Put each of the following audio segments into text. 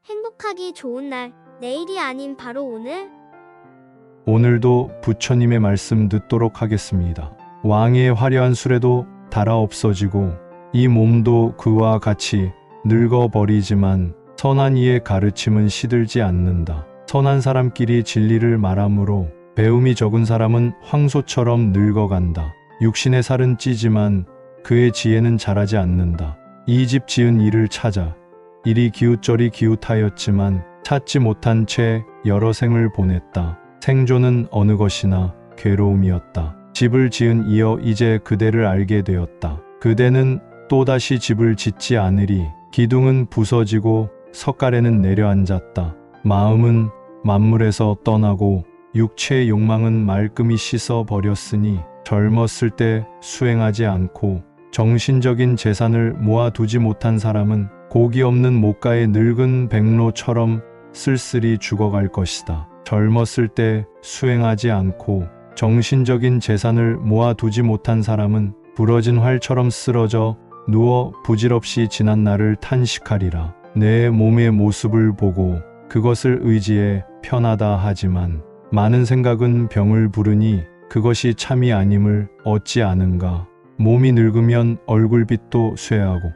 행복하기 좋은 날, 내일이 아닌 바로 오늘. 오늘도 부처님의 말씀 듣도록 하겠습니다. 왕의 화려한 수레도 닳아 없어지고 이 몸도 그와 같이 늙어버리지만 선한 이의 가르침은 시들지 않는다. 선한 사람끼리 진리를 말하므로 배움이 적은 사람은 황소처럼 늙어간다. 육신의 살은 찌지만 그의 지혜는 자라지 않는다. 이 집 지은 이를 찾아 이리 기웃저리 기웃하였지만 찾지 못한 채 여러 생을 보냈다. 생존은 어느 것이나 괴로움이었다. 집을 지은 이여 이제 그대를 알게 되었다. 그대는 또다시 집을 짓지 않으리. 기둥은 부서지고 석가래는 내려앉았다. 마음은 만물에서 떠나고 육체의 욕망은 말끔히 씻어버렸으니 젊었을 때 수행하지 않고 정신적인 재산을 모아두지 못한 사람은 고기 없는 목가의 늙은 백로처럼 쓸쓸히 죽어갈 것이다. 젊었을 때 수행하지 않고 정신적인 재산을 모아두지 못한 사람은 부러진 활처럼 쓰러져 누워 부질없이 지난 날을 탄식하리라. 내 몸의 모습을 보고 그것을 의지해 편하다 하지만 많은 생각은 병을 부르니 그것이 참이 아님을 얻지 않은가. 몸이 늙으면 얼굴빛도 쇠하고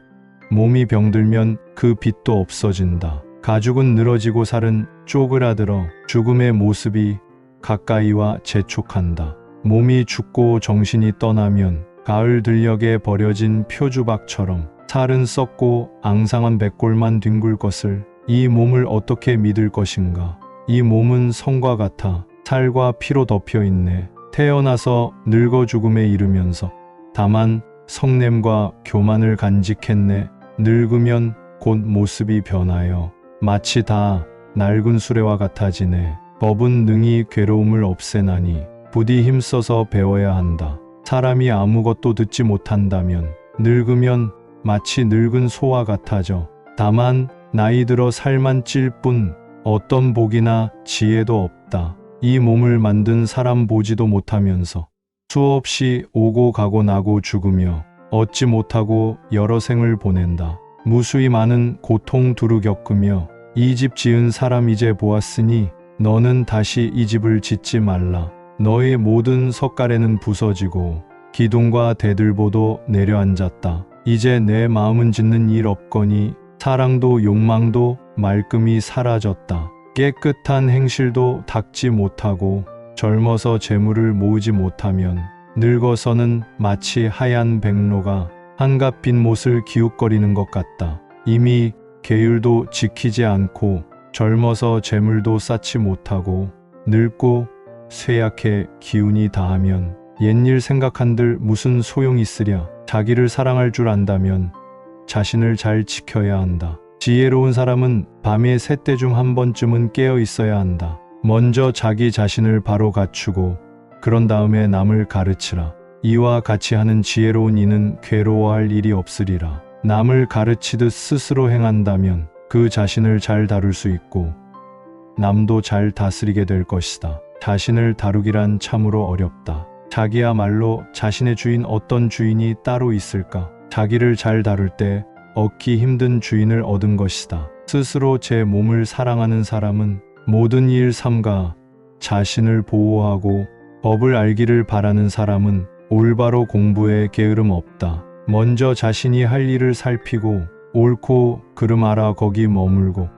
몸이 병들면 그 빛도 없어진다. 가죽은 늘어지고 살은 쪼그라들어 죽음의 모습이 가까이와 재촉한다. 몸이 죽고 정신이 떠나면 가을 들녘에 버려진 표주박처럼 살은 썩고 앙상한 백골만 뒹굴 것을 이 몸을 어떻게 믿을 것인가. 이 몸은 성과 같아 살과 피로 덮여 있네. 태어나서 늙어 죽음에 이르면서 다만 성냄과 교만을 간직했네. 늙으면 곧 모습이 변하여 마치 다 낡은 수레와 같아지네. 법은 능히 괴로움을 없애나니 부디 힘써서 배워야 한다. 사람이 아무것도 듣지 못한다면 늙으면 마치 늙은 소와 같아져. 다만 나이 들어 살만 찔 뿐 어떤 복이나 지혜도 없다. 이 몸을 만든 사람 보지도 못하면서 수없이 오고 가고 나고 죽으며 얻지 못하고 여러 생을 보낸다. 무수히 많은 고통 두루 겪으며 이 집 지은 사람 이제 보았으니 너는 다시 이 집을 짓지 말라. 너의 모든 석가래는 부서지고 기둥과 대들보도 내려앉았다. 이제 내 마음은 짓는 일 없거니 사랑도 욕망도 말끔히 사라졌다. 깨끗한 행실도 닦지 못하고 젊어서 재물을 모으지 못하면 늙어서는 마치 하얀 백로가 한갓 빈 못을 기웃거리는 것 같다. 이미 계율도 지키지 않고 젊어서 재물도 쌓지 못하고 늙고 쇠약해 기운이 다하면 옛일 생각한들 무슨 소용 있으랴. 자기를 사랑할 줄 안다면 자신을 잘 지켜야 한다. 지혜로운 사람은 밤에 새때 중 한 번쯤은 깨어 있어야 한다. 먼저 자기 자신을 바로 갖추고 그런 다음에 남을 가르치라. 이와 같이 하는 지혜로운 이는 괴로워할 일이 없으리라. 남을 가르치듯 스스로 행한다면 그 자신을 잘 다룰 수 있고 남도 잘 다스리게 될 것이다. 자신을 다루기란 참으로 어렵다. 자기야말로 자신의 주인 어떤 주인이 따로 있을까? 자기를 잘 다룰 때 얻기 힘든 주인을 얻은 것이다. 스스로 제 몸을 사랑하는 사람은 모든 일 삼가 자신을 보호하고 법을 알기를 바라는 사람은 올바로 공부에 게으름 없다. 먼저 자신이 할 일을 살피고 옳고 그름 알아 거기 머물고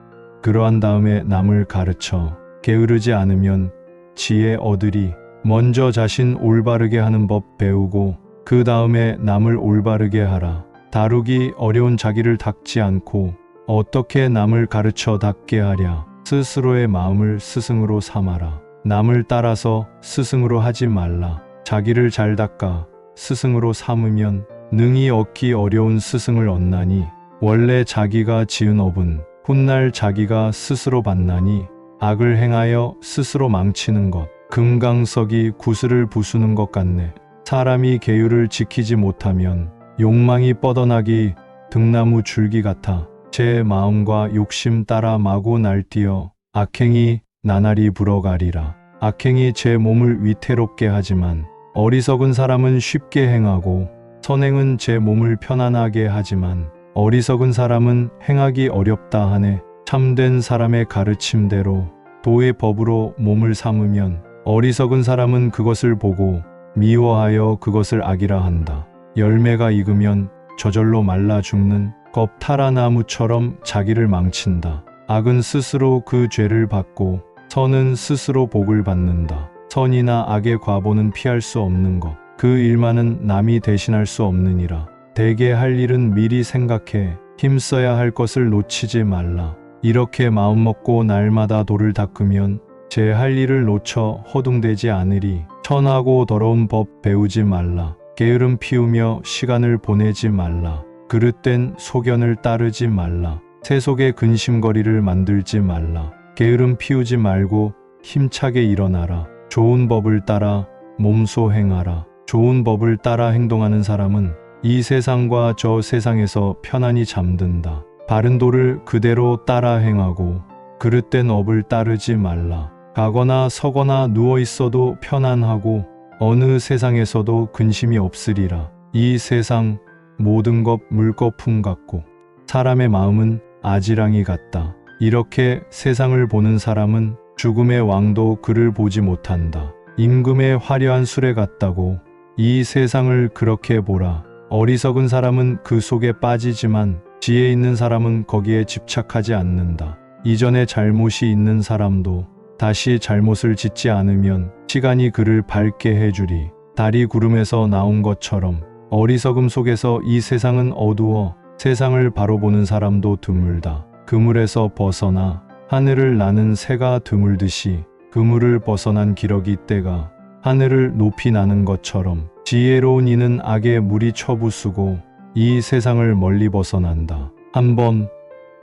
그러한 다음에 남을 가르쳐 게으르지 않으면 지혜 얻으리. 먼저 자신 올바르게 하는 법 배우고 그 다음에 남을 올바르게 하라. 다루기 어려운 자기를 닦지 않고 어떻게 남을 가르쳐 닦게 하랴. 스스로의 마음을 스승으로 삼아라. 남을 따라서 스승으로 하지 말라. 자기를 잘 닦아 스승으로 삼으면 능히 얻기 어려운 스승을 얻나니 원래 자기가 지은 업은 훗날 자기가 스스로 받나니 악을 행하여 스스로 망치는 것 금강석이 구슬을 부수는 것 같네. 사람이 계율을 지키지 못하면 욕망이 뻗어나기 등나무 줄기 같아 제 마음과 욕심 따라 마구 날뛰어 악행이 나날이 불어가리라. 악행이 제 몸을 위태롭게 하지만 어리석은 사람은 쉽게 행하고 선행은 제 몸을 편안하게 하지만 어리석은 사람은 행하기 어렵다 하네. 참된 사람의 가르침대로 도의 법으로 몸을 삼으면 어리석은 사람은 그것을 보고 미워하여 그것을 악이라 한다. 열매가 익으면 저절로 말라 죽는 겁타라나무처럼 자기를 망친다. 악은 스스로 그 죄를 받고 선은 스스로 복을 받는다. 선이나 악의 과보는 피할 수 없는 것. 그 일만은 남이 대신할 수 없느니라. 대개 할 일은 미리 생각해 힘써야 할 것을 놓치지 말라. 이렇게 마음먹고 날마다 돌을 닦으면 제 할 일을 놓쳐 허둥대지 않으리. 천하고 더러운 법 배우지 말라. 게으름 피우며 시간을 보내지 말라. 그릇된 소견을 따르지 말라. 새 속에 근심거리를 만들지 말라. 게으름 피우지 말고 힘차게 일어나라. 좋은 법을 따라 몸소 행하라. 좋은 법을 따라 행동하는 사람은 이 세상과 저 세상에서 편안히 잠든다. 바른 도를 그대로 따라 행하고 그릇된 업을 따르지 말라. 가거나 서거나 누워 있어도 편안하고 어느 세상에서도 근심이 없으리라. 이 세상 모든 것 물거품 같고 사람의 마음은 아지랑이 같다. 이렇게 세상을 보는 사람은 죽음의 왕도 그를 보지 못한다. 임금의 화려한 수레 같다고 이 세상을 그렇게 보라. 어리석은 사람은 그 속에 빠지지만 지혜 있는 사람은 거기에 집착하지 않는다. 이전에 잘못이 있는 사람도 다시 잘못을 짓지 않으면 시간이 그를 밝게 해주리. 달이 구름에서 나온 것처럼 어리석음 속에서 이 세상은 어두워 세상을 바로 보는 사람도 드물다. 그물에서 벗어나 하늘을 나는 새가 드물듯이 그물을 벗어난 기러기 떼가 하늘을 높이 나는 것처럼 지혜로운 이는 악의 무리 처부수고 이 세상을 멀리 벗어난다. 한번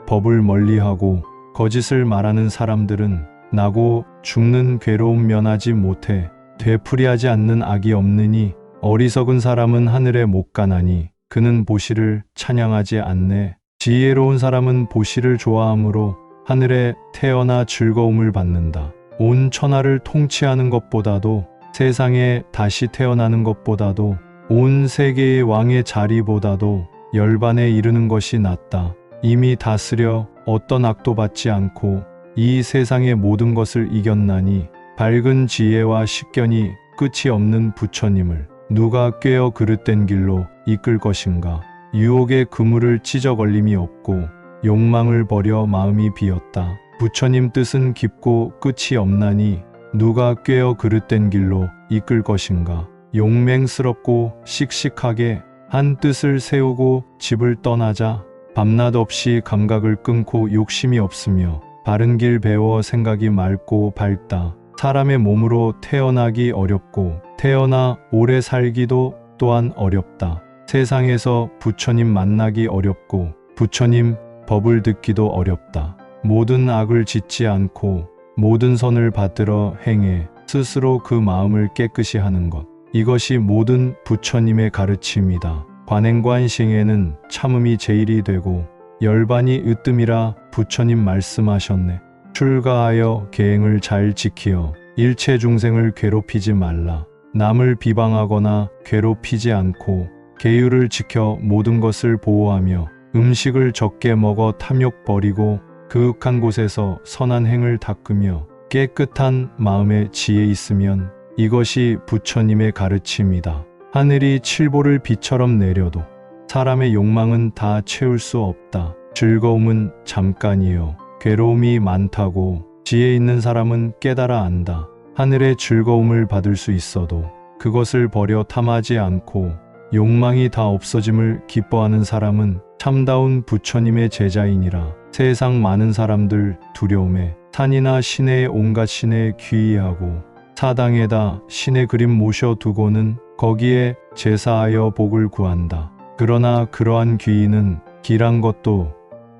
법을 멀리하고 거짓을 말하는 사람들은 나고 죽는 괴로움 면하지 못해 되풀이하지 않는 악이 없느니 어리석은 사람은 하늘에 못 가나니 그는 보시를 찬양하지 않네. 지혜로운 사람은 보시를 좋아하므로 하늘에 태어나 즐거움을 받는다. 온 천하를 통치하는 것보다도 세상에 다시 태어나는 것보다도 온 세계의 왕의 자리보다도 열반에 이르는 것이 낫다. 이미 다스려 어떤 악도 받지 않고 이 세상의 모든 것을 이겼나니 밝은 지혜와 식견이 끝이 없는 부처님을 누가 꿰어 그릇된 길로 이끌 것인가. 유혹의 그물을 찢어 걸림이 없고 욕망을 버려 마음이 비었다. 부처님 뜻은 깊고 끝이 없나니 누가 꿰어 그릇된 길로 이끌 것인가. 용맹스럽고 씩씩하게 한 뜻을 세우고 집을 떠나자 밤낮 없이 감각을 끊고 욕심이 없으며 바른 길 배워 생각이 맑고 밝다. 사람의 몸으로 태어나기 어렵고 태어나 오래 살기도 또한 어렵다. 세상에서 부처님 만나기 어렵고 부처님 법을 듣기도 어렵다. 모든 악을 짓지 않고 모든 선을 받들어 행해 스스로 그 마음을 깨끗이 하는 것. 이것이 모든 부처님의 가르침이다. 관행관싱에는 참음이 제일이 되고 열반이 으뜸이라 부처님 말씀하셨네. 출가하여 계행을 잘 지키어 일체 중생을 괴롭히지 말라. 남을 비방하거나 괴롭히지 않고 계율을 지켜 모든 것을 보호하며 음식을 적게 먹어 탐욕 버리고 그윽한 곳에서 선한 행을 닦으며 깨끗한 마음에 지혜 있으면 이것이 부처님의 가르침이다. 하늘이 칠보를 비처럼 내려도 사람의 욕망은 다 채울 수 없다. 즐거움은 잠깐이요 괴로움이 많다고 지혜 있는 사람은 깨달아 안다. 하늘의 즐거움을 받을 수 있어도 그것을 버려 탐하지 않고 욕망이 다 없어짐을 기뻐하는 사람은 참다운 부처님의 제자이니라. 세상 많은 사람들 두려움에 산이나 시내의 온갖 신에 귀의하고 사당에다 신의 그림 모셔두고는 거기에 제사하여 복을 구한다. 그러나 그러한 귀의는 길한 것도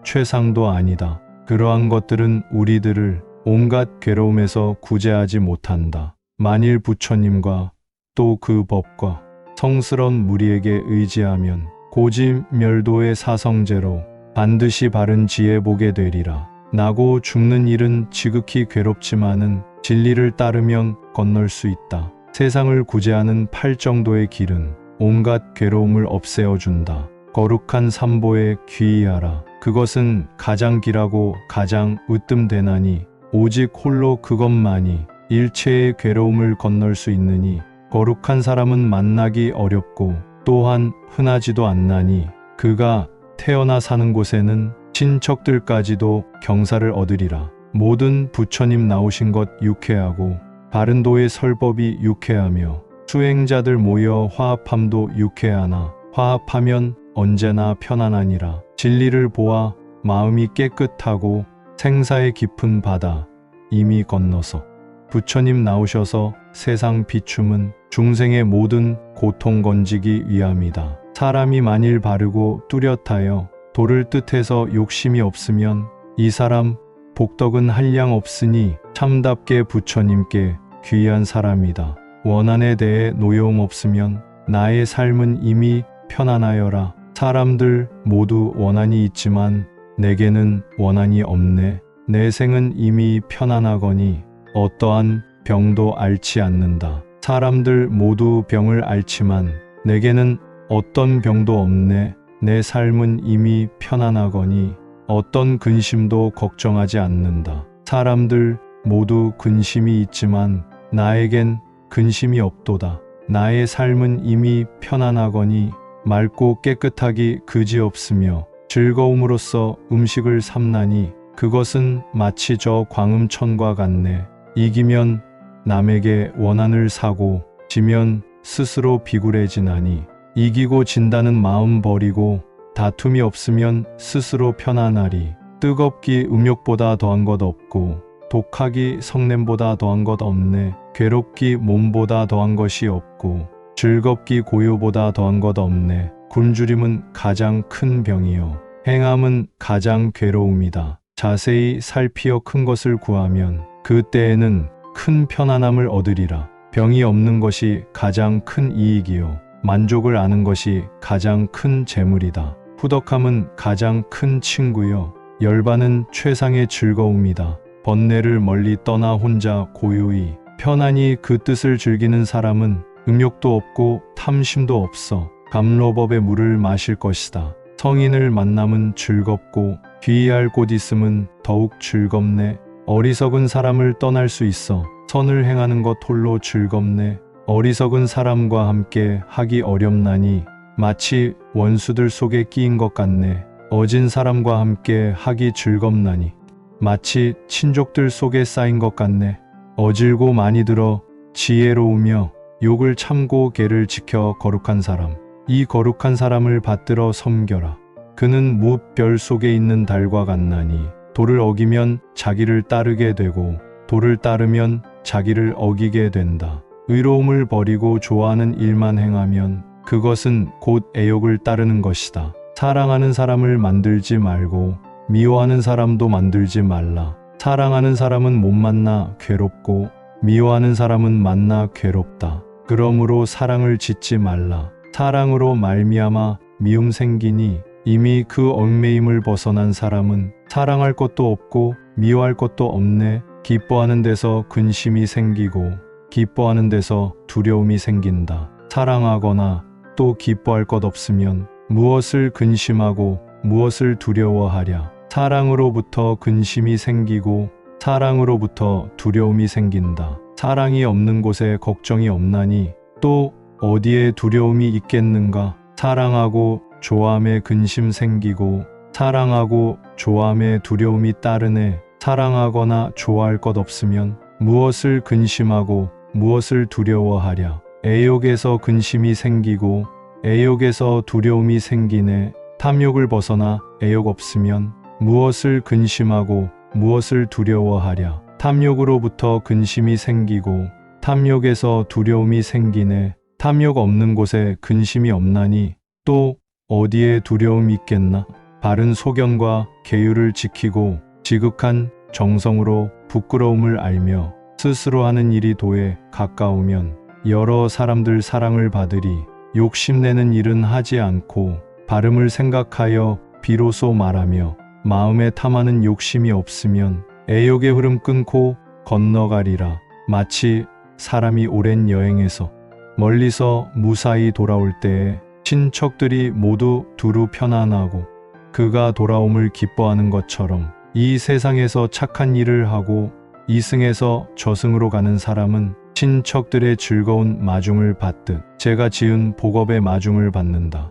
최상도 아니다. 그러한 것들은 우리들을 온갖 괴로움에서 구제하지 못한다. 만일 부처님과 또 그 법과 성스런 무리에게 의지하면 고지멸도의 사성제로 반드시 바른 지혜 보게 되리라. 나고 죽는 일은 지극히 괴롭지만은 진리를 따르면 건널 수 있다. 세상을 구제하는 팔정도의 길은 온갖 괴로움을 없애어준다. 거룩한 삼보에 귀의하라. 그것은 가장 길하고 가장 으뜸되나니 오직 홀로 그것만이 일체의 괴로움을 건널 수 있느니 거룩한 사람은 만나기 어렵고 또한 흔하지도 않나니 그가 태어나 사는 곳에는 친척들까지도 경사를 얻으리라. 모든 부처님 나오신 것 유쾌하고 바른도의 설법이 유쾌하며 수행자들 모여 화합함도 유쾌하나 화합하면 언제나 편안하니라. 진리를 보아 마음이 깨끗하고 생사의 깊은 바다 이미 건너서 부처님 나오셔서 세상 비춤은 중생의 모든 고통 건지기 위함이다. 사람이 만일 바르고 뚜렷하여 도를 뜻해서 욕심이 없으면 이 사람 복덕은 한량 없으니 참답게 부처님께 귀한 사람이다. 원한에 대해 노여움 없으면 나의 삶은 이미 편안하여라. 사람들 모두 원한이 있지만 내게는 원한이 없네. 내 생은 이미 편안하거니 어떠한 병도 앓지 않는다. 사람들 모두 병을 앓지만 내게는 어떤 병도 없네. 내 삶은 이미 편안하거니 어떤 근심도 걱정하지 않는다. 사람들 모두 근심이 있지만 나에겐 근심이 없도다. 나의 삶은 이미 편안하거니 맑고 깨끗하기 그지없으며 즐거움으로써 음식을 삼나니 그것은 마치 저 광음천과 같네. 이기면 남에게 원한을 사고 지면 스스로 비굴해지나니 이기고 진다는 마음 버리고 다툼이 없으면 스스로 편안하리. 뜨겁기 음욕보다 더한 것 없고 독하기 성냄보다 더한 것 없네. 괴롭기 몸보다 더한 것이 없고 즐겁기 고요보다 더한 것 없네. 굶주림은 가장 큰 병이요 행함은 가장 괴로움이다. 자세히 살피어 큰 것을 구하면 그때에는 큰 편안함을 얻으리라. 병이 없는 것이 가장 큰 이익이요 만족을 아는 것이 가장 큰 재물이다. 후덕함은 가장 큰 친구요 열반은 최상의 즐거움이다. 번뇌를 멀리 떠나 혼자 고요히 편안히 그 뜻을 즐기는 사람은 음욕도 없고 탐심도 없어 감로법의 물을 마실 것이다. 성인을 만남은 즐겁고 귀의할 곳 있음은 더욱 즐겁네. 어리석은 사람을 떠날 수 있어 선을 행하는 것 홀로 즐겁네. 어리석은 사람과 함께 하기 어렵나니 마치 원수들 속에 끼인 것 같네. 어진 사람과 함께 하기 즐겁나니 마치 친족들 속에 쌓인 것 같네. 어질고 많이 들어 지혜로우며 욕을 참고 계를 지켜 거룩한 사람. 이 거룩한 사람을 받들어 섬겨라. 그는 무별 속에 있는 달과 같나니 도를 어기면 자기를 따르게 되고 도를 따르면 자기를 어기게 된다. 의로움을 버리고 좋아하는 일만 행하면 그것은 곧 애욕을 따르는 것이다. 사랑하는 사람을 만들지 말고 미워하는 사람도 만들지 말라. 사랑하는 사람은 못 만나 괴롭고 미워하는 사람은 만나 괴롭다. 그러므로 사랑을 짓지 말라. 사랑으로 말미암아 미움 생기니 이미 그 얽매임을 벗어난 사람은 사랑할 것도 없고 미워할 것도 없네. 기뻐하는 데서 근심이 생기고 기뻐하는 데서 두려움이 생긴다. 사랑하거나 또 기뻐할 것 없으면 무엇을 근심하고 무엇을 두려워하랴. 사랑으로부터 근심이 생기고 사랑으로부터 두려움이 생긴다. 사랑이 없는 곳에 걱정이 없나니 또 어디에 두려움이 있겠는가. 사랑하고 좋아함에 근심 생기고 사랑하고 좋아함에 두려움이 따르네. 사랑하거나 좋아할 것 없으면 무엇을 근심하고 무엇을 두려워하랴. 애욕에서 근심이 생기고 애욕에서 두려움이 생기네. 탐욕을 벗어나 애욕 없으면 무엇을 근심하고 무엇을 두려워하랴. 탐욕으로부터 근심이 생기고 탐욕에서 두려움이 생기네. 탐욕 없는 곳에 근심이 없나니 또 어디에 두려움이 있겠나. 바른 소견과 계율을 지키고 지극한 정성으로 부끄러움을 알며 스스로 하는 일이 도에 가까우면 여러 사람들 사랑을 받으리. 욕심내는 일은 하지 않고 바름을 생각하여 비로소 말하며 마음에 탐하는 욕심이 없으면 애욕의 흐름 끊고 건너가리라. 마치 사람이 오랜 여행에서 멀리서 무사히 돌아올 때에 친척들이 모두 두루 편안하고 그가 돌아옴을 기뻐하는 것처럼 이 세상에서 착한 일을 하고 이승에서 저승으로 가는 사람은 친척들의 즐거운 마중을 받듯 제가 지은 복업의 마중을 받는다.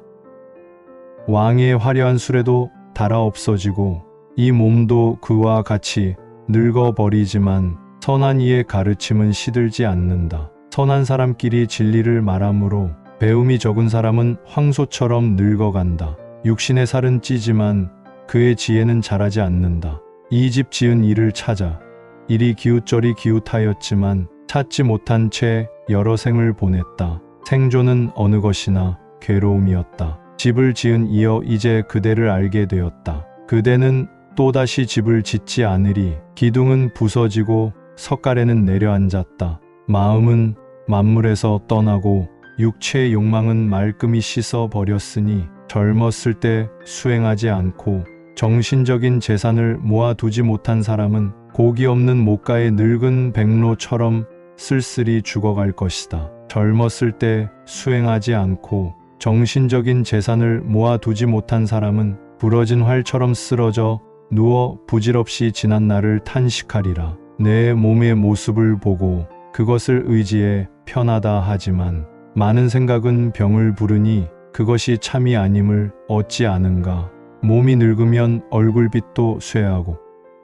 왕의 화려한 수레도 닳아 없어지고 이 몸도 그와 같이 늙어버리지만 선한 이의 가르침은 시들지 않는다. 선한 사람끼리 진리를 말하므로 배움이 적은 사람은 황소처럼 늙어간다. 육신의 살은 찌지만 그의 지혜는 자라지 않는다. 이 집 지은 이를 찾아 이리 기웃저리 기웃하였지만 찾지 못한 채 여러 생을 보냈다. 생존은 어느 것이나 괴로움이었다. 집을 지은 이여 이제 그대를 알게 되었다. 그대는 또다시 집을 짓지 않으리. 기둥은 부서지고 석가래는 내려앉았다. 마음은 만물에서 떠나고 육체의 욕망은 말끔히 씻어버렸으니 젊었을 때 수행하지 않고 정신적인 재산을 모아두지 못한 사람은 고기 없는 목가의 늙은 백로처럼 쓸쓸히 죽어갈 것이다. 젊었을 때 수행하지 않고 정신적인 재산을 모아두지 못한 사람은 부러진 활처럼 쓰러져 누워 부질없이 지난 날을 탄식하리라. 내 몸의 모습을 보고 그것을 의지해 편하다 하지만 많은 생각은 병을 부르니 그것이 참이 아님을 얻지 않은가. 몸이 늙으면 얼굴빛도 쇠하고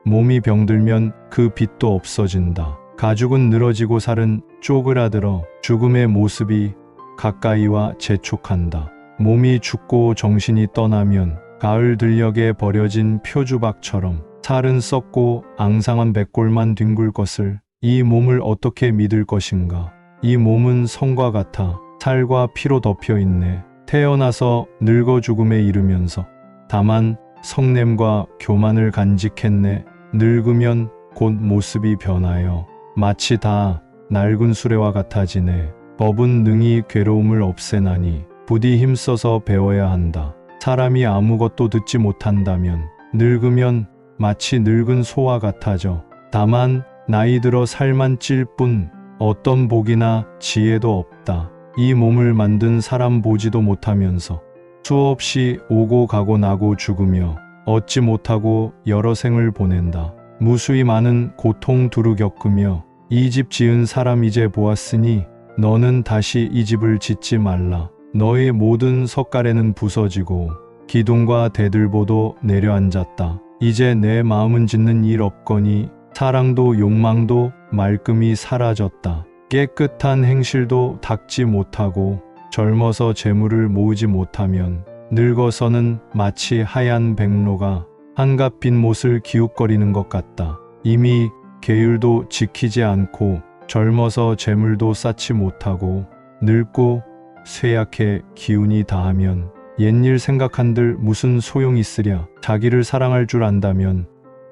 몸이 병들면 그 빛도 없어진다. 가죽은 늘어지고 살은 쪼그라들어 죽음의 모습이 가까이와 재촉한다. 몸이 죽고 정신이 떠나면 가을 들녘에 버려진 표주박처럼 살은 썩고 앙상한 백골만 뒹굴 것을 이 몸을 어떻게 믿을 것인가. 이 몸은 성과 같아 살과 피로 덮여 있네. 태어나서 늙어 죽음에 이르면서 다만 성냄과 교만을 간직했네. 늙으면 곧 모습이 변하여 마치 다 낡은 수레와 같아지네. 법은 능히 괴로움을 없애나니 부디 힘써서 배워야 한다. 사람이 아무것도 듣지 못한다면 늙으면 마치 늙은 소와 같아져. 다만 나이 들어 살만 찔 뿐 어떤 복이나 지혜도 없다. 이 몸을 만든 사람 보지도 못하면서 수없이 오고 가고 나고 죽으며 얻지 못하고 여러 생을 보낸다. 무수히 많은 고통 두루 겪으며 이 집 지은 사람 이제 보았으니 너는 다시 이 집을 짓지 말라. 너의 모든 석가래는 부서지고 기둥과 대들보도 내려앉았다. 이제 내 마음은 짓는 일 없거니 사랑도 욕망도 말끔히 사라졌다. 깨끗한 행실도 닦지 못하고 젊어서 재물을 모으지 못하면 늙어서는 마치 하얀 백로가 한갓 빈 못을 기웃거리는 것 같다. 이미 계율도 지키지 않고 젊어서 재물도 쌓지 못하고 늙고 쇠약해 기운이 다하면 옛일 생각한들 무슨 소용 있으랴. 자기를 사랑할 줄 안다면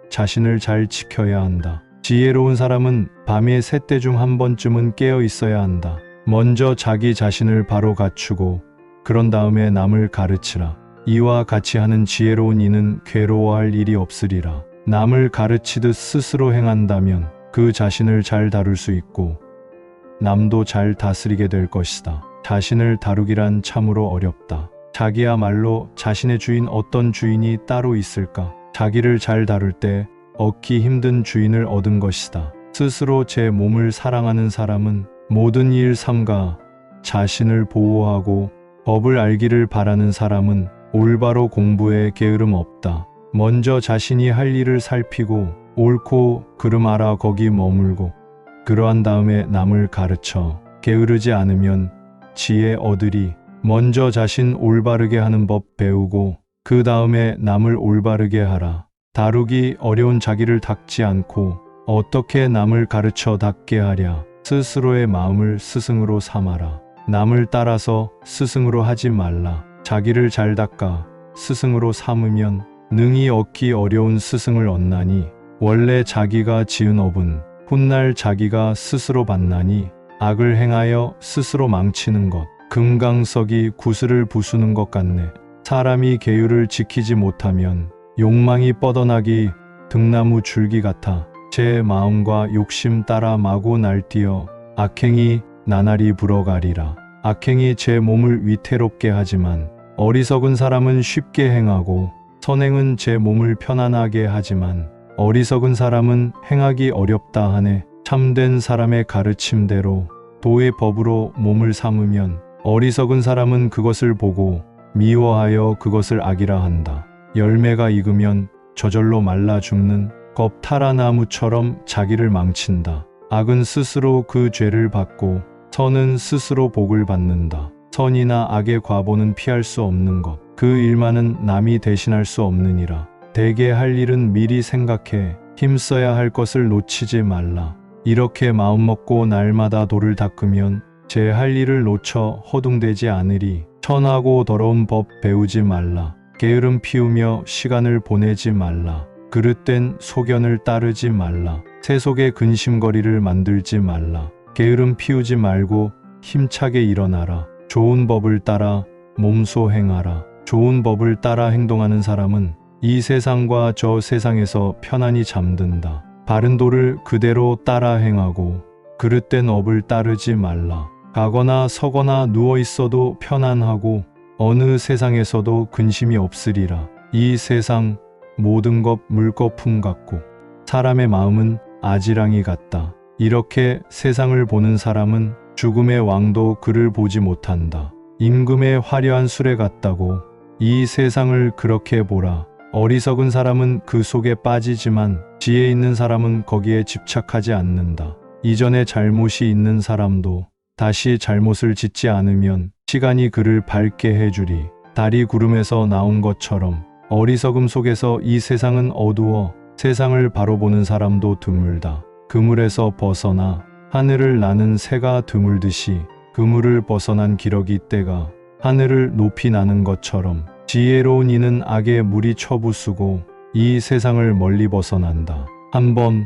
자신을 잘 지켜야 한다. 지혜로운 사람은 밤에 새때 중 한 번쯤은 깨어 있어야 한다. 먼저 자기 자신을 바로 갖추고 그런 다음에 남을 가르치라. 이와 같이 하는 지혜로운 이는 괴로워할 일이 없으리라. 남을 가르치듯 스스로 행한다면 그 자신을 잘 다룰 수 있고 남도 잘 다스리게 될 것이다. 자신을 다루기란 참으로 어렵다. 자기야말로 자신의 주인 어떤 주인이 따로 있을까? 자기를 잘 다룰 때 얻기 힘든 주인을 얻은 것이다. 스스로 제 몸을 사랑하는 사람은 모든 일 삼가 자신을 보호하고 법을 알기를 바라는 사람은 올바로 공부에 게으름 없다. 먼저 자신이 할 일을 살피고 옳고 그름 알아 거기 머물고 그러한 다음에 남을 가르쳐 게으르지 않으면 지혜 얻으리. 먼저 자신 올바르게 하는 법 배우고 그 다음에 남을 올바르게 하라. 다루기 어려운 자기를 닦지 않고 어떻게 남을 가르쳐 닦게 하랴. 스스로의 마음을 스승으로 삼아라. 남을 따라서 스승으로 하지 말라. 자기를 잘 닦아 스승으로 삼으면 능히 얻기 어려운 스승을 얻나니 원래 자기가 지은 업은 훗날 자기가 스스로 받나니 악을 행하여 스스로 망치는 것 금강석이 구슬을 부수는 것 같네. 사람이 계율을 지키지 못하면 욕망이 뻗어나기 등나무 줄기 같아 제 마음과 욕심 따라 마구 날뛰어 악행이 나날이 불어가리라. 악행이 제 몸을 위태롭게 하지만 어리석은 사람은 쉽게 행하고 선행은 제 몸을 편안하게 하지만 어리석은 사람은 행하기 어렵다 하네. 참된 사람의 가르침대로 도의 법으로 몸을 삼으면 어리석은 사람은 그것을 보고 미워하여 그것을 악이라 한다. 열매가 익으면 저절로 말라 죽는 겁타라나무처럼 자기를 망친다. 악은 스스로 그 죄를 받고 선은 스스로 복을 받는다. 선이나 악의 과보는 피할 수 없는 것. 그 일만은 남이 대신할 수 없느니라. 대개 할 일은 미리 생각해 힘써야 할 것을 놓치지 말라. 이렇게 마음먹고 날마다 돌을 닦으면 제 할 일을 놓쳐 허둥대지 않으리. 천하고 더러운 법 배우지 말라. 게으름 피우며 시간을 보내지 말라. 그릇된 소견을 따르지 말라. 새 속에 근심거리를 만들지 말라. 게으름 피우지 말고 힘차게 일어나라. 좋은 법을 따라 몸소 행하라. 좋은 법을 따라 행동하는 사람은 이 세상과 저 세상에서 편안히 잠든다. 바른 도를 그대로 따라 행하고 그릇된 업을 따르지 말라. 가거나 서거나 누워 있어도 편안하고 어느 세상에서도 근심이 없으리라. 이 세상 모든 것 물거품 같고 사람의 마음은 아지랑이 같다. 이렇게 세상을 보는 사람은 죽음의 왕도 그를 보지 못한다. 임금의 화려한 수레 같다고 이 세상을 그렇게 보라. 어리석은 사람은 그 속에 빠지지만 지혜 있는 사람은 거기에 집착하지 않는다. 이전에 잘못이 있는 사람도 다시 잘못을 짓지 않으면 시간이 그를 밝게 해주리. 달이 구름에서 나온 것처럼 어리석음 속에서 이 세상은 어두워 세상을 바로 보는 사람도 드물다. 그물에서 벗어나 하늘을 나는 새가 드물듯이 그물을 벗어난 기러기 떼가 하늘을 높이 나는 것처럼 지혜로운 이는 악의 무리 처부수고 이 세상을 멀리 벗어난다. 한번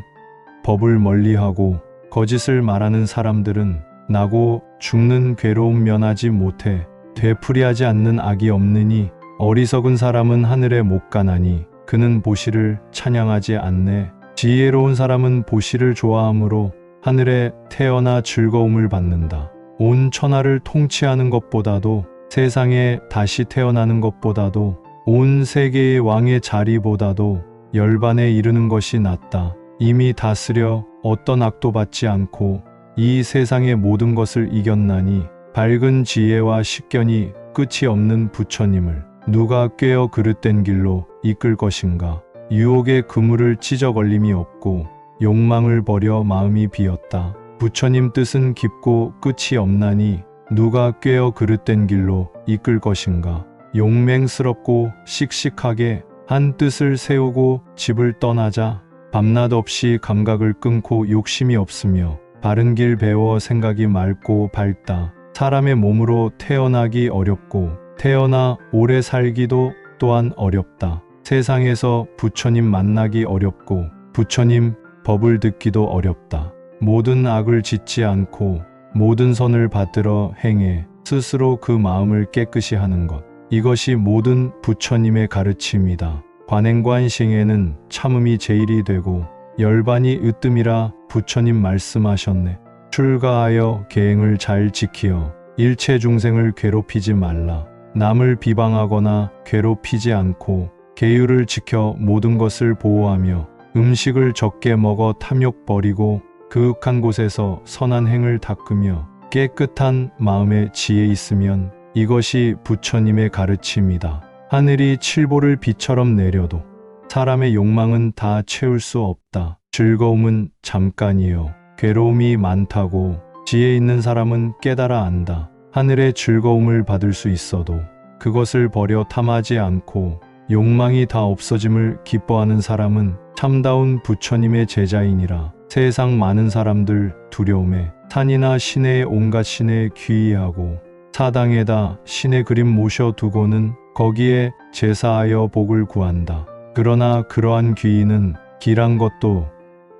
법을 멀리하고 거짓을 말하는 사람들은 나고 죽는 괴로움 면하지 못해 되풀이하지 않는 악이 없느니 어리석은 사람은 하늘에 못 가나니 그는 보시를 찬양하지 않네. 지혜로운 사람은 보시를 좋아하므로 하늘에 태어나 즐거움을 받는다. 온 천하를 통치하는 것보다도 세상에 다시 태어나는 것보다도 온 세계의 왕의 자리보다도 열반에 이르는 것이 낫다. 이미 다스려 어떤 악도 받지 않고 이 세상의 모든 것을 이겼나니 밝은 지혜와 식견이 끝이 없는 부처님을 누가 꿰어 그릇된 길로 이끌 것인가. 유혹의 그물을 찢어 걸림이 없고 욕망을 버려 마음이 비었다. 부처님 뜻은 깊고 끝이 없나니 누가 꿰어 그릇된 길로 이끌 것인가. 용맹스럽고 씩씩하게 한 뜻을 세우고 집을 떠나자 밤낮 없이 감각을 끊고 욕심이 없으며 바른 길 배워 생각이 맑고 밝다. 사람의 몸으로 태어나기 어렵고 태어나 오래 살기도 또한 어렵다. 세상에서 부처님 만나기 어렵고 부처님 법을 듣기도 어렵다. 모든 악을 짓지 않고 모든 선을 받들어 행해 스스로 그 마음을 깨끗이 하는 것. 이것이 모든 부처님의 가르침이다. 관행관싱에는 참음이 제일이 되고 열반이 으뜸이라 부처님 말씀하셨네. 출가하여 계행을 잘 지키어 일체 중생을 괴롭히지 말라. 남을 비방하거나 괴롭히지 않고 계율을 지켜 모든 것을 보호하며 음식을 적게 먹어 탐욕 버리고 그윽한 곳에서 선한 행을 닦으며 깨끗한 마음에 지혜 있으면 이것이 부처님의 가르침이다. 하늘이 칠보를 비처럼 내려도 사람의 욕망은 다 채울 수 없다. 즐거움은 잠깐이요 괴로움이 많다고 지혜 있는 사람은 깨달아 안다. 하늘의 즐거움을 받을 수 있어도 그것을 버려 탐하지 않고 욕망이 다 없어짐을 기뻐하는 사람은 참다운 부처님의 제자이니라. 세상 많은 사람들 두려움에 산이나 시내에 온갖 신에 귀의하고 사당에다 신의 그림 모셔두고는 거기에 제사하여 복을 구한다. 그러나 그러한 귀의는 길한 것도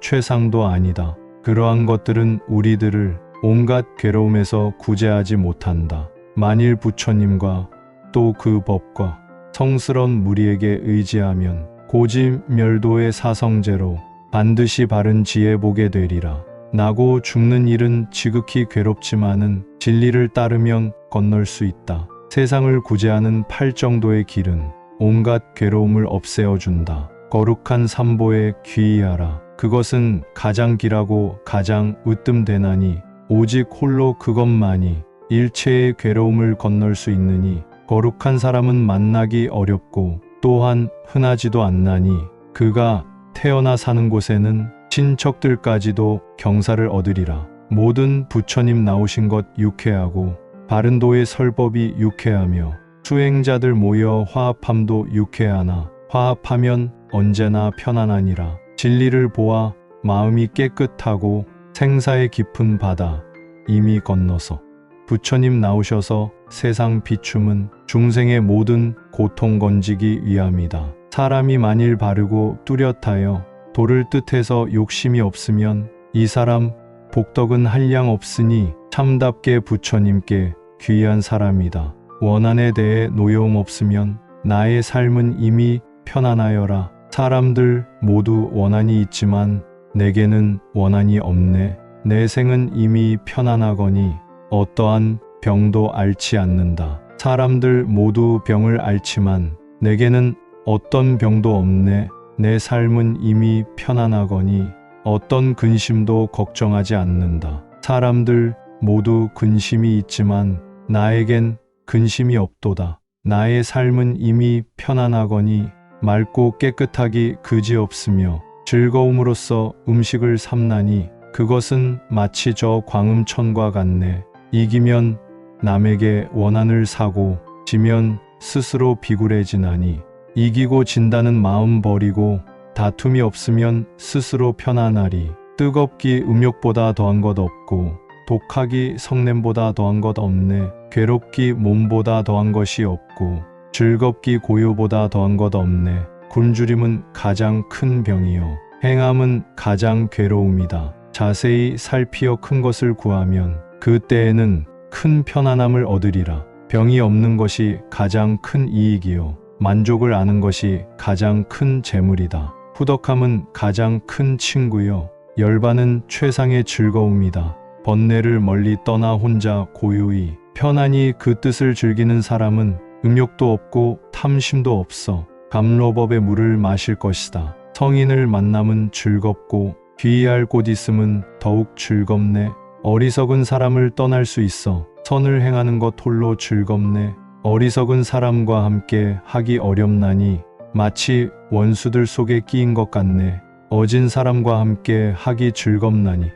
최상도 아니다. 그러한 것들은 우리들을 온갖 괴로움에서 구제하지 못한다. 만일 부처님과 또 그 법과 성스러운 무리에게 의지하면 고지멸도의 사성제로 반드시 바른 지혜 보게 되리라. 나고 죽는 일은 지극히 괴롭지만은 진리를 따르면 건널 수 있다. 세상을 구제하는 팔정도의 길은 온갖 괴로움을 없애어 준다. 거룩한 삼보에 귀의하라. 그것은 가장 길하고 가장 으뜸되나니 오직 홀로 그것만이 일체의 괴로움을 건널 수 있느니 거룩한 사람은 만나기 어렵고 또한 흔하지도 않나니 그가 태어나 사는 곳에는 친척들까지도 경사를 얻으리라. 모든 부처님 나오신 것 유쾌하고 바른도의 설법이 유쾌하며 수행자들 모여 화합함도 유쾌하나 화합하면 언제나 편안하니라. 진리를 보아 마음이 깨끗하고 생사의 깊은 바다 이미 건너서 부처님 나오셔서 세상 비춤은 중생의 모든 고통 건지기 위함이다. 사람이 만일 바르고 뚜렷하여 도를 뜻해서 욕심이 없으면 이 사람 복덕은 한량 없으니 참답게 부처님께 귀한 사람이다. 원한에 대해 노여움 없으면 나의 삶은 이미 편안하여라. 사람들 모두 원한이 있지만 내게는 원한이 없네. 내 생은 이미 편안하거니 어떠한 병도 앓지 않는다. 사람들 모두 병을 앓지만 내게는 어떤 병도 없네. 내 삶은 이미 편안하거니 어떤 근심도 걱정하지 않는다. 사람들 모두 근심이 있지만 나에겐 근심이 없도다. 나의 삶은 이미 편안하거니 맑고 깨끗하기 그지없으며 즐거움으로써 음식을 삼나니 그것은 마치 저 광음천과 같네. 이기면 남에게 원한을 사고 지면 스스로 비굴해지나니 이기고 진다는 마음 버리고 다툼이 없으면 스스로 편안하리. 뜨겁기 음욕보다 더한 것 없고 독하기 성냄보다 더한 것 없네. 괴롭기 몸보다 더한 것이 없고 즐겁기 고요보다 더한 것 없네. 굶주림은 가장 큰 병이요 행함은 가장 괴로움이다. 자세히 살피어 큰 것을 구하면 그때에는 큰 편안함을 얻으리라. 병이 없는 것이 가장 큰 이익이요 만족을 아는 것이 가장 큰 재물이다. 후덕함은 가장 큰 친구요 열반은 최상의 즐거움이다. 번뇌를 멀리 떠나 혼자 고요히 편안히 그 뜻을 즐기는 사람은 음욕도 없고 탐심도 없어 감로법의 물을 마실 것이다. 성인을 만남은 즐겁고 귀의할 곳 있음은 더욱 즐겁네. 어리석은 사람을 떠날 수 있어 선을 행하는 것 홀로 즐겁네. 어리석은 사람과 함께 하기 어렵나니 마치 원수들 속에 끼인 것 같네. 어진 사람과 함께 하기 즐겁나니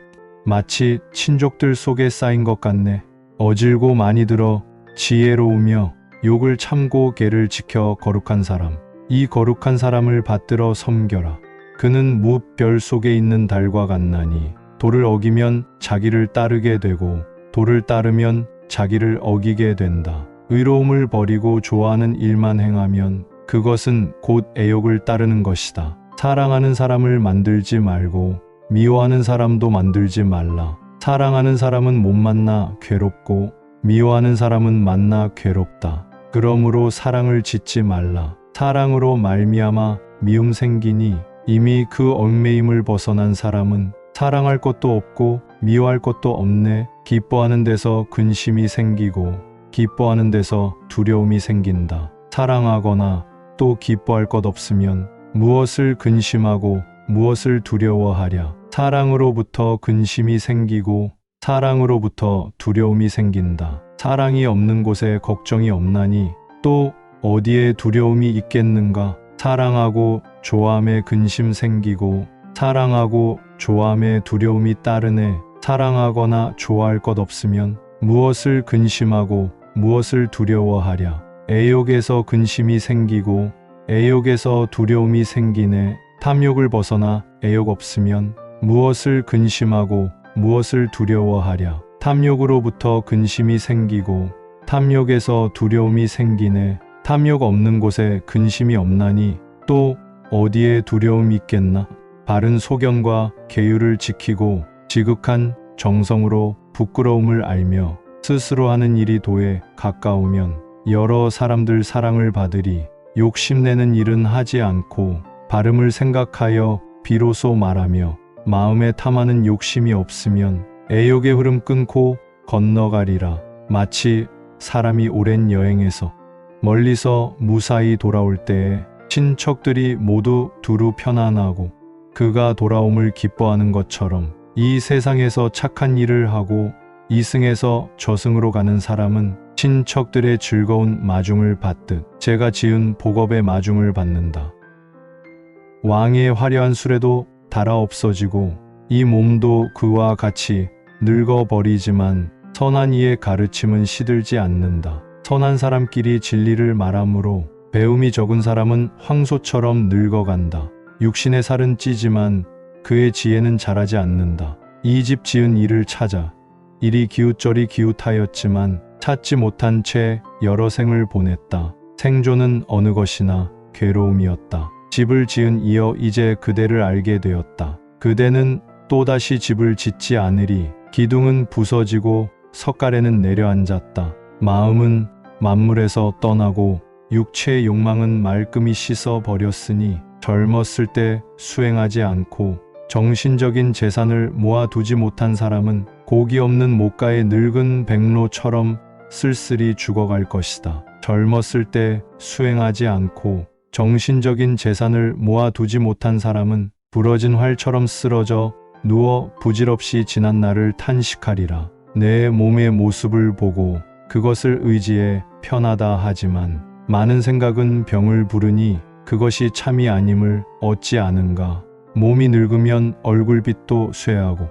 마치 친족들 속에 쌓인 것 같네. 어질고 많이 들어 지혜로우며 욕을 참고 계를 지켜 거룩한 사람. 이 거룩한 사람을 받들어 섬겨라. 그는 무별 속에 있는 달과 같나니 도를 어기면 자기를 따르게 되고 도를 따르면 자기를 어기게 된다. 의로움을 버리고 좋아하는 일만 행하면 그것은 곧 애욕을 따르는 것이다. 사랑하는 사람을 만들지 말고 미워하는 사람도 만들지 말라. 사랑하는 사람은 못 만나 괴롭고 미워하는 사람은 만나 괴롭다. 그러므로 사랑을 짓지 말라. 사랑으로 말미암아 미움 생기니 이미 그 얽매임을 벗어난 사람은 사랑할 것도 없고 미워할 것도 없네. 기뻐하는 데서 근심이 생기고 기뻐하는 데서 두려움이 생긴다. 사랑하거나 또 기뻐할 것 없으면 무엇을 근심하고 무엇을 두려워하랴. 사랑으로부터 근심이 생기고 사랑으로부터 두려움이 생긴다. 사랑이 없는 곳에 걱정이 없나니 또 어디에 두려움이 있겠는가. 사랑하고 좋아함에 근심 생기고 사랑하고 좋아함에 두려움이 따르네. 사랑하거나 좋아할 것 없으면 무엇을 근심하고 무엇을 두려워하랴. 애욕에서 근심이 생기고 애욕에서 두려움이 생기네. 탐욕을 벗어나 애욕 없으면 무엇을 근심하고 무엇을 두려워하랴. 탐욕으로부터 근심이 생기고 탐욕에서 두려움이 생기네. 탐욕 없는 곳에 근심이 없나니 또 어디에 두려움이 있겠나. 바른 소견과 계율을 지키고 지극한 정성으로 부끄러움을 알며 스스로 하는 일이 도에 가까우면 여러 사람들 사랑을 받으리. 욕심내는 일은 하지 않고 바름을 생각하여 비로소 말하며 마음에 탐하는 욕심이 없으면 애욕의 흐름 끊고 건너가리라. 마치 사람이 오랜 여행에서 멀리서 무사히 돌아올 때에 친척들이 모두 두루 편안하고 그가 돌아옴을 기뻐하는 것처럼 이 세상에서 착한 일을 하고 이승에서 저승으로 가는 사람은 친척들의 즐거운 마중을 받듯 제가 지은 복업의 마중을 받는다. 왕의 화려한 수레도 달아 없어지고 이 몸도 그와 같이 늙어버리지만 선한 이의 가르침은 시들지 않는다. 선한 사람끼리 진리를 말하므로 배움이 적은 사람은 황소처럼 늙어간다. 육신의 살은 찌지만 그의 지혜는 자라지 않는다. 이 집 지은 이를 찾아 이리 기웃저리 기웃하였지만 찾지 못한 채 여러 생을 보냈다. 생존은 어느 것이나 괴로움이었다. 집을 지은 이여 이제 그대를 알게 되었다. 그대는 또다시 집을 짓지 않으리. 기둥은 부서지고 석가래는 내려앉았다. 마음은 만물에서 떠나고 육체의 욕망은 말끔히 씻어버렸으니 젊었을 때 수행하지 않고 정신적인 재산을 모아두지 못한 사람은 고기 없는 목가의 늙은 백로처럼 쓸쓸히 죽어갈 것이다. 젊었을 때 수행하지 않고 정신적인 재산을 모아두지 못한 사람은 부러진 활처럼 쓰러져 누워 부질없이 지난 날을 탄식하리라. 내 몸의 모습을 보고 그것을 의지해 편하다 하지만 많은 생각은 병을 부르니 그것이 참이 아님을 얻지 않은가. 몸이 늙으면 얼굴빛도 쇠하고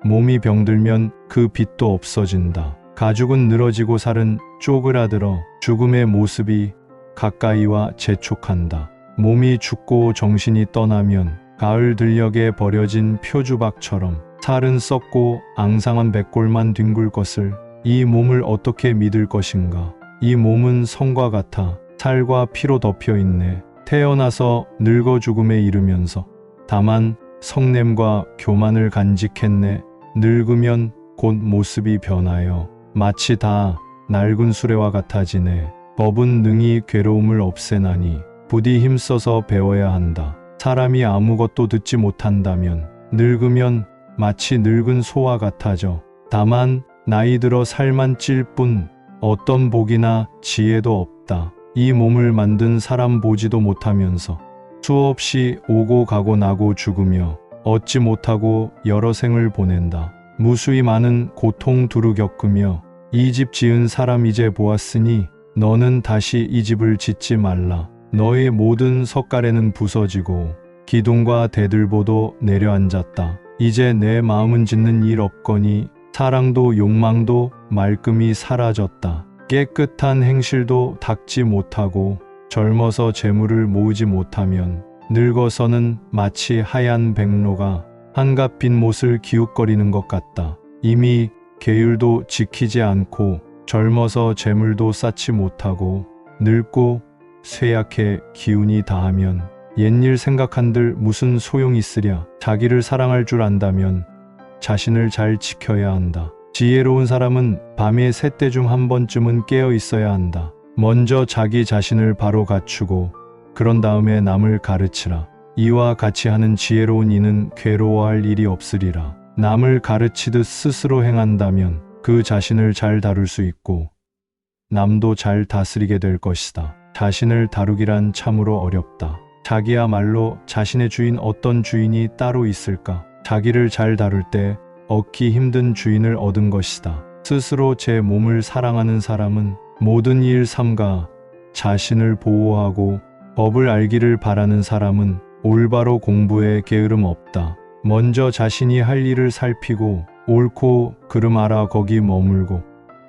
몸이 병들면 그 빛도 없어진다. 가죽은 늘어지고 살은 쪼그라들어 죽음의 모습이 가까이와 재촉한다. 몸이 죽고 정신이 떠나면 가을 들녘에 버려진 표주박처럼 살은 썩고 앙상한 백골만 뒹굴 것을 이 몸을 어떻게 믿을 것인가. 이 몸은 성과 같아 살과 피로 덮여 있네. 태어나서 늙어 죽음에 이르면서 다만 성냄과 교만을 간직했네. 늙으면 곧 모습이 변하여 마치 다 낡은 수레와 같아지네. 법은 능히 괴로움을 없애나니 부디 힘써서 배워야 한다. 사람이 아무것도 듣지 못한다면 늙으면 마치 늙은 소와 같아져. 다만 나이 들어 살만 찔 뿐 어떤 복이나 지혜도 없다. 이 몸을 만든 사람 보지도 못하면서 수없이 오고 가고 나고 죽으며 얻지 못하고 여러 생을 보낸다. 무수히 많은 고통 두루 겪으며 이 집 지은 사람 이제 보았으니 너는 다시 이 집을 짓지 말라. 너의 모든 석가래는 부서지고 기둥과 대들보도 내려앉았다. 이제 내 마음은 짓는 일 없거니 사랑도 욕망도 말끔히 사라졌다. 깨끗한 행실도 닦지 못하고 젊어서 재물을 모으지 못하면 늙어서는 마치 하얀 백로가 한갓 빈 못을 기웃거리는 것 같다. 이미 계율도 지키지 않고 젊어서 재물도 쌓지 못하고 늙고 쇠약해 기운이 다하면 옛일 생각한들 무슨 소용이 있으랴. 자기를 사랑할 줄 안다면 자신을 잘 지켜야 한다. 지혜로운 사람은 밤에 셋대 중 한 번쯤은 깨어 있어야 한다. 먼저 자기 자신을 바로 갖추고 그런 다음에 남을 가르치라. 이와 같이 하는 지혜로운 이는 괴로워할 일이 없으리라. 남을 가르치듯 스스로 행한다면 그 자신을 잘 다룰 수 있고 남도 잘 다스리게 될 것이다. 자신을 다루기란 참으로 어렵다. 자기야말로 자신의 주인 어떤 주인이 따로 있을까? 자기를 잘 다룰 때 얻기 힘든 주인을 얻은 것이다. 스스로 제 몸을 사랑하는 사람은 모든 일 삼가 자신을 보호하고 법을 알기를 바라는 사람은 올바로 공부에 게으름 없다. 먼저 자신이 할 일을 살피고 옳고 그름 알아 거기 머물고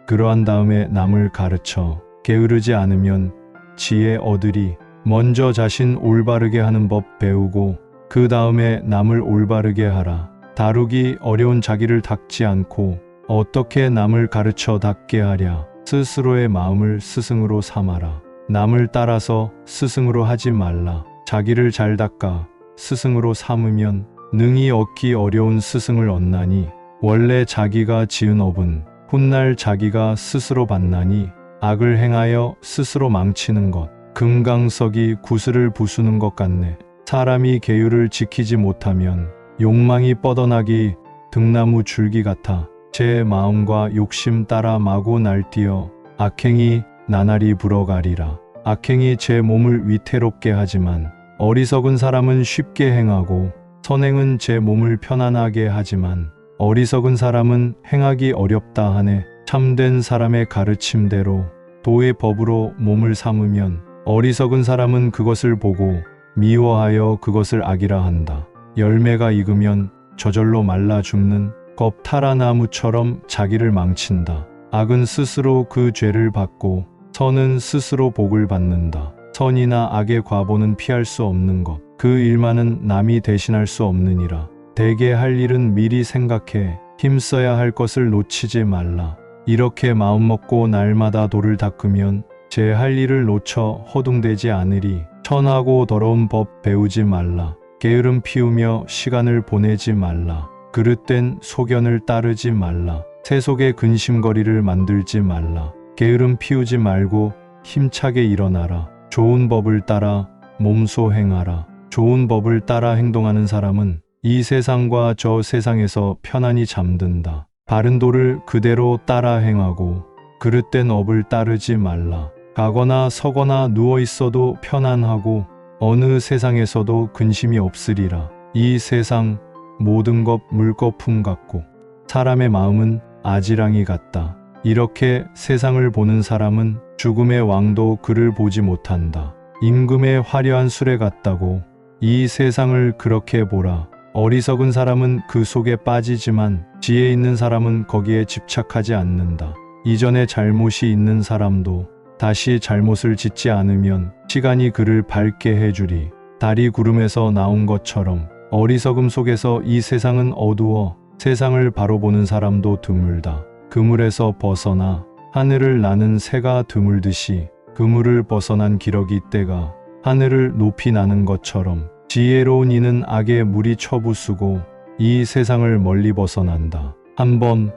그러한 다음에 남을 가르쳐 게으르지 않으면 지혜 얻으리. 먼저 자신 올바르게 하는 법 배우고 그 다음에 남을 올바르게 하라. 다루기 어려운 자기를 닦지 않고 어떻게 남을 가르쳐 닦게 하랴. 스스로의 마음을 스승으로 삼아라. 남을 따라서 스승으로 하지 말라. 자기를 잘 닦아 스승으로 삼으면 능히 얻기 어려운 스승을 얻나니 원래 자기가 지은 업은 훗날 자기가 스스로 받나니 악을 행하여 스스로 망치는 것 금강석이 구슬을 부수는 것 같네. 사람이 계율을 지키지 못하면 욕망이 뻗어나기 등나무 줄기 같아 제 마음과 욕심 따라 마구 날뛰어 악행이 나날이 불어가리라. 악행이 제 몸을 위태롭게 하지만 어리석은 사람은 쉽게 행하고 선행은 제 몸을 편안하게 하지만 어리석은 사람은 행하기 어렵다 하네. 참된 사람의 가르침대로 도의 법으로 몸을 삼으면 어리석은 사람은 그것을 보고 미워하여 그것을 악이라 한다. 열매가 익으면 저절로 말라 죽는 겁타라나무처럼 자기를 망친다. 악은 스스로 그 죄를 받고 선은 스스로 복을 받는다. 선이나 악의 과보는 피할 수 없는 것. 그 일만은 남이 대신할 수 없느니라. 대개 할 일은 미리 생각해 힘써야 할 것을 놓치지 말라. 이렇게 마음먹고 날마다 돌을 닦으면 제 할 일을 놓쳐 허둥대지 않으리. 천하고 더러운 법 배우지 말라. 게으름 피우며 시간을 보내지 말라. 그릇된 소견을 따르지 말라. 새 속에 근심거리를 만들지 말라. 게으름 피우지 말고 힘차게 일어나라. 좋은 법을 따라 몸소 행하라. 좋은 법을 따라 행동하는 사람은 이 세상과 저 세상에서 편안히 잠든다. 바른 도를 그대로 따라 행하고 그릇된 업을 따르지 말라. 가거나 서거나 누워 있어도 편안하고 어느 세상에서도 근심이 없으리라. 이 세상 모든 것 물거품 같고 사람의 마음은 아지랑이 같다. 이렇게 세상을 보는 사람은 죽음의 왕도 그를 보지 못한다. 임금의 화려한 수레 같다고 이 세상을 그렇게 보라. 어리석은 사람은 그 속에 빠지지만 지혜 있는 사람은 거기에 집착하지 않는다. 이전에 잘못이 있는 사람도 다시 잘못을 짓지 않으면 시간이 그를 밝게 해주리. 달이 구름에서 나온 것처럼 어리석음 속에서 이 세상은 어두워 세상을 바로 보는 사람도 드물다. 그물에서 벗어나 하늘을 나는 새가 드물듯이 그물을 벗어난 기러기 떼가 하늘을 높이 나는 것처럼 지혜로운 이는 악의 무리 처부수고 이 세상을 멀리 벗어난다. 한번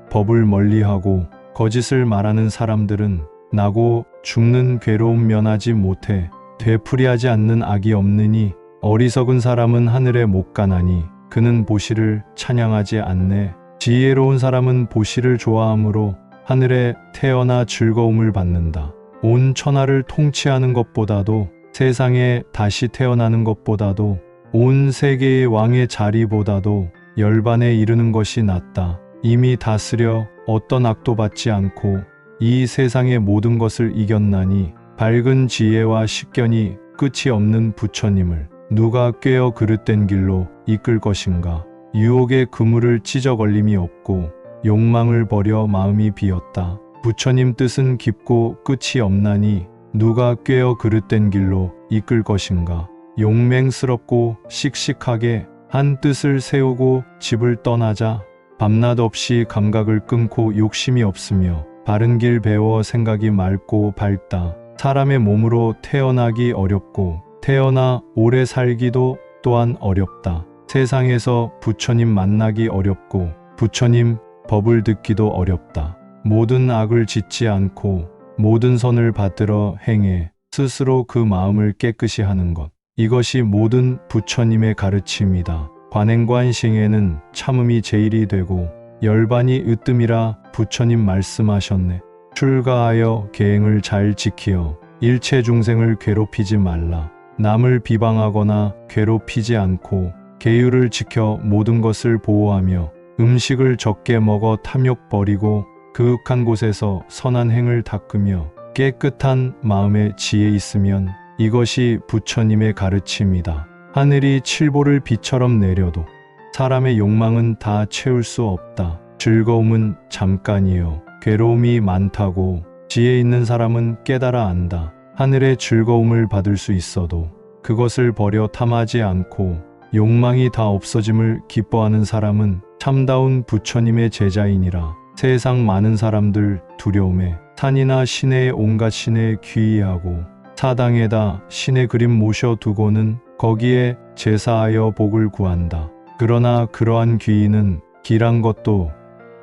법을 멀리하고 거짓을 말하는 사람들은 나고 죽는 괴로움 면하지 못해 되풀이하지 않는 악이 없느니 어리석은 사람은 하늘에 못 가나니 그는 보시를 찬양하지 않네. 지혜로운 사람은 보시를 좋아하므로 하늘에 태어나 즐거움을 받는다. 온 천하를 통치하는 것보다도 세상에 다시 태어나는 것보다도 온 세계의 왕의 자리보다도 열반에 이르는 것이 낫다. 이미 다스려 어떤 악도 받지 않고 이 세상의 모든 것을 이겼나니 밝은 지혜와 식견이 끝이 없는 부처님을 누가 꿰어 그릇된 길로 이끌 것인가. 유혹의 그물을 찢어 걸림이 없고 욕망을 버려 마음이 비었다. 부처님 뜻은 깊고 끝이 없나니 누가 꿰어 그릇된 길로 이끌 것인가. 용맹스럽고 씩씩하게 한 뜻을 세우고 집을 떠나자 밤낮 없이 감각을 끊고 욕심이 없으며 바른 길 배워 생각이 맑고 밝다. 사람의 몸으로 태어나기 어렵고 태어나 오래 살기도 또한 어렵다. 세상에서 부처님 만나기 어렵고 부처님 법을 듣기도 어렵다. 모든 악을 짓지 않고 모든 선을 받들어 행해 스스로 그 마음을 깨끗이 하는 것. 이것이 모든 부처님의 가르침이다. 관행관싱에는 참음이 제일이 되고 열반이 으뜸이라 부처님 말씀하셨네. 출가하여 계행을 잘 지키어 일체 중생을 괴롭히지 말라. 남을 비방하거나 괴롭히지 않고 계율을 지켜 모든 것을 보호하며 음식을 적게 먹어 탐욕 버리고 그윽한 곳에서 선한 행을 닦으며 깨끗한 마음에 지혜 있으면 이것이 부처님의 가르침이다. 하늘이 칠보를 비처럼 내려도 사람의 욕망은 다 채울 수 없다. 즐거움은 잠깐이요 괴로움이 많다고 지혜 있는 사람은 깨달아 안다. 하늘의 즐거움을 받을 수 있어도 그것을 버려 탐하지 않고 욕망이 다 없어짐을 기뻐하는 사람은 참다운 부처님의 제자이니라. 세상 많은 사람들 두려움에 산이나 시내의 온갖 신에 귀의하고 사당에다 신의 그림 모셔두고는 거기에 제사하여 복을 구한다. 그러나 그러한 귀의는 길한 것도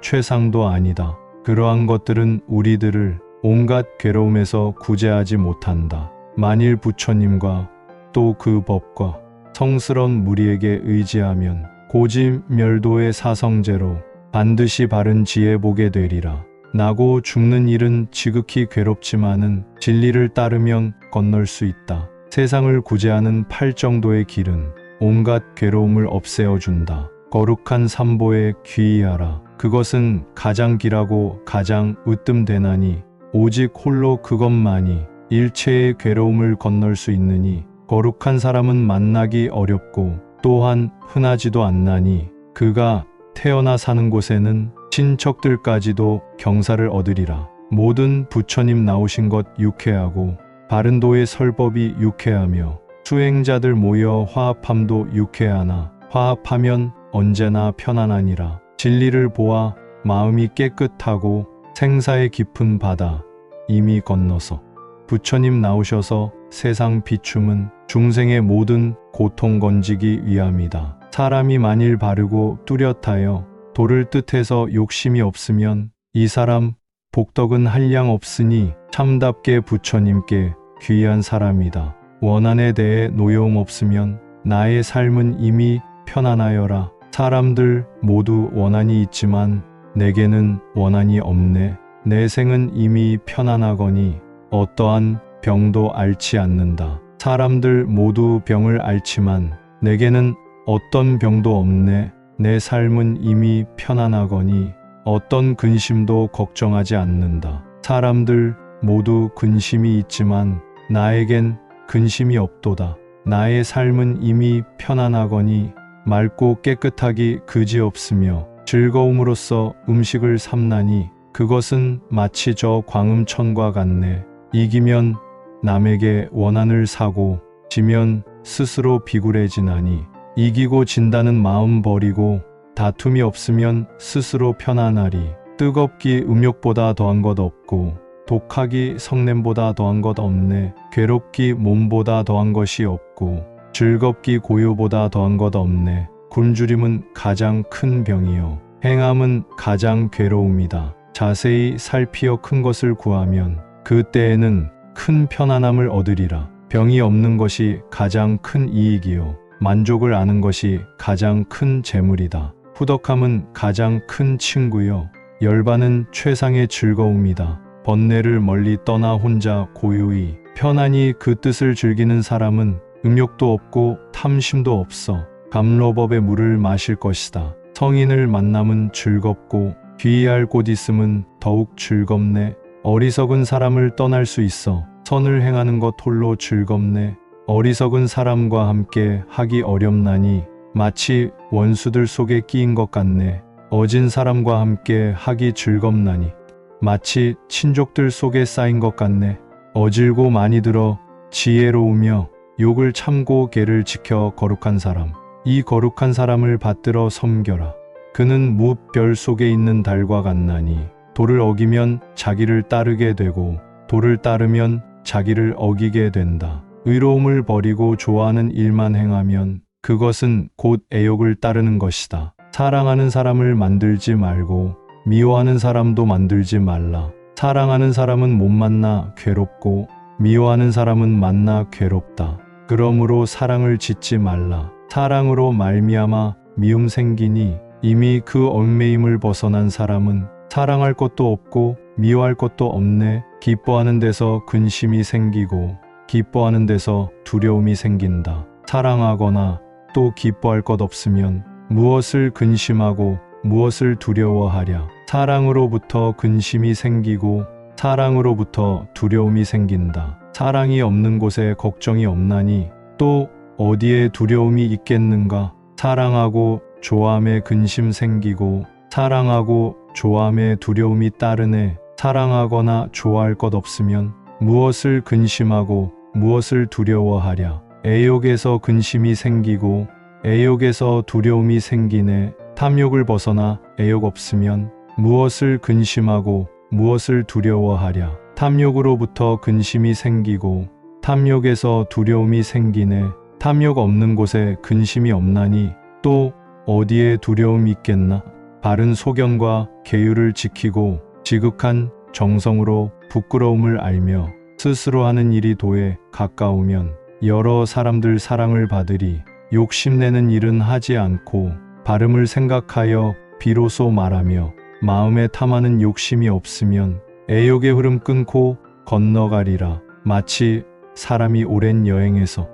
최상도 아니다. 그러한 것들은 우리들을 온갖 괴로움에서 구제하지 못한다. 만일 부처님과 또 그 법과 성스러운 무리에게 의지하면 고지멸도의 사성제로 반드시 바른 지혜 보게 되리라. 나고 죽는 일은 지극히 괴롭지만은 진리를 따르면 건널 수 있다. 세상을 구제하는 8정도의 길은 온갖 괴로움을 없애어준다. 거룩한 삼보에 귀의하라. 그것은 가장 길하고 가장 으뜸되나니 오직 홀로 그것만이 일체의 괴로움을 건널 수 있느니 거룩한 사람은 만나기 어렵고 또한 흔하지도 않나니 그가 태어나 사는 곳에는 친척들까지도 경사를 얻으리라. 모든 부처님 나오신 것 유쾌하고 바른도의 설법이 유쾌하며 수행자들 모여 화합함도 유쾌하나 화합하면 언제나 편안하니라. 진리를 보아 마음이 깨끗하고 생사의 깊은 바다 이미 건너서 부처님 나오셔서 세상 비춤은 중생의 모든 고통 건지기 위함이다. 사람이 만일 바르고 뚜렷하여 도를 뜻해서 욕심이 없으면 이 사람 복덕은 한량 없으니 참답게 부처님께 귀한 사람이다. 원한에 대해 노여움 없으면 나의 삶은 이미 편안하여라. 사람들 모두 원한이 있지만 내게는 원한이 없네. 내 생은 이미 편안하거니 어떠한 병도 앓지 않는다. 사람들 모두 병을 앓지만 내게는 어떤 병도 없네. 내 삶은 이미 편안하거니 어떤 근심도 걱정하지 않는다. 사람들 모두 근심이 있지만 나에겐 근심이 없도다. 나의 삶은 이미 편안하거니 맑고 깨끗하기 그지없으며 즐거움으로써 음식을 삼나니 그것은 마치 저 광음천과 같네. 이기면 남에게 원한을 사고 지면 스스로 비굴해지나니 이기고 진다는 마음 버리고 다툼이 없으면 스스로 편안하리. 뜨겁기 음욕보다 더한 것 없고 독하기 성냄보다 더한 것 없네. 괴롭기 몸보다 더한 것이 없고 즐겁기 고요보다 더한 것 없네. 굶주림은 가장 큰 병이요 행함은 가장 괴로움이다. 자세히 살피어 큰 것을 구하면 그때에는 큰 편안함을 얻으리라. 병이 없는 것이 가장 큰 이익이요 만족을 아는 것이 가장 큰 재물이다. 후덕함은 가장 큰 친구요 열반은 최상의 즐거움이다. 번뇌를 멀리 떠나 혼자 고요히 편안히 그 뜻을 즐기는 사람은 음욕도 없고 탐심도 없어 감로법의 물을 마실 것이다. 성인을 만남은 즐겁고 귀의할 곳 있음은 더욱 즐겁네. 어리석은 사람을 떠날 수 있어 선을 행하는 것 홀로 즐겁네. 어리석은 사람과 함께 하기 어렵나니 마치 원수들 속에 끼인 것 같네. 어진 사람과 함께 하기 즐겁나니 마치 친족들 속에 쌓인 것 같네. 어질고 많이 들어 지혜로우며 욕을 참고 계를 지켜 거룩한 사람. 이 거룩한 사람을 받들어 섬겨라. 그는 무별 속에 있는 달과 같나니 도를 어기면 자기를 따르게 되고 도를 따르면 자기를 어기게 된다. 의로움을 버리고 좋아하는 일만 행하면 그것은 곧 애욕을 따르는 것이다. 사랑하는 사람을 만들지 말고 미워하는 사람도 만들지 말라. 사랑하는 사람은 못 만나 괴롭고 미워하는 사람은 만나 괴롭다. 그러므로 사랑을 짓지 말라. 사랑으로 말미암아 미움 생기니 이미 그 얽매임을 벗어난 사람은 사랑할 것도 없고 미워할 것도 없네. 기뻐하는 데서 근심이 생기고 기뻐하는 데서 두려움이 생긴다. 사랑하거나 또 기뻐할 것 없으면 무엇을 근심하고 무엇을 두려워하랴. 사랑으로부터 근심이 생기고 사랑으로부터 두려움이 생긴다. 사랑이 없는 곳에 걱정이 없나니 또 어디에 두려움이 있겠는가. 사랑하고 좋아함에 근심 생기고 사랑하고 좋아함에 두려움이 따르네. 사랑하거나 좋아할 것 없으면 무엇을 근심하고 무엇을 두려워하랴. 애욕에서 근심이 생기고 애욕에서 두려움이 생기네. 탐욕을 벗어나 애욕 없으면 무엇을 근심하고 무엇을 두려워하랴. 탐욕으로부터 근심이 생기고 탐욕에서 두려움이 생기네. 탐욕 없는 곳에 근심이 없나니 또 어디에 두려움이 있겠나. 바른 소견과 계율을 지키고 지극한 정성으로 부끄러움을 알며 스스로 하는 일이 도에 가까우면 여러 사람들 사랑을 받으리. 욕심내는 일은 하지 않고 바름을 생각하여 비로소 말하며 마음에 탐하는 욕심이 없으면 애욕의 흐름 끊고 건너가리라. 마치 사람이 오랜 여행에서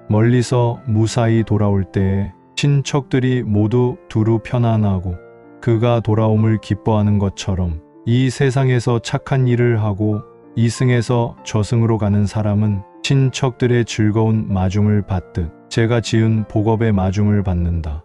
멀리서 무사히 돌아올 때에 친척들이 모두 두루 편안하고 그가 돌아옴을 기뻐하는 것처럼 이 세상에서 착한 일을 하고 이승에서 저승으로 가는 사람은 친척들의 즐거운 마중을 받듯 제가 지은 복업의 마중을 받는다.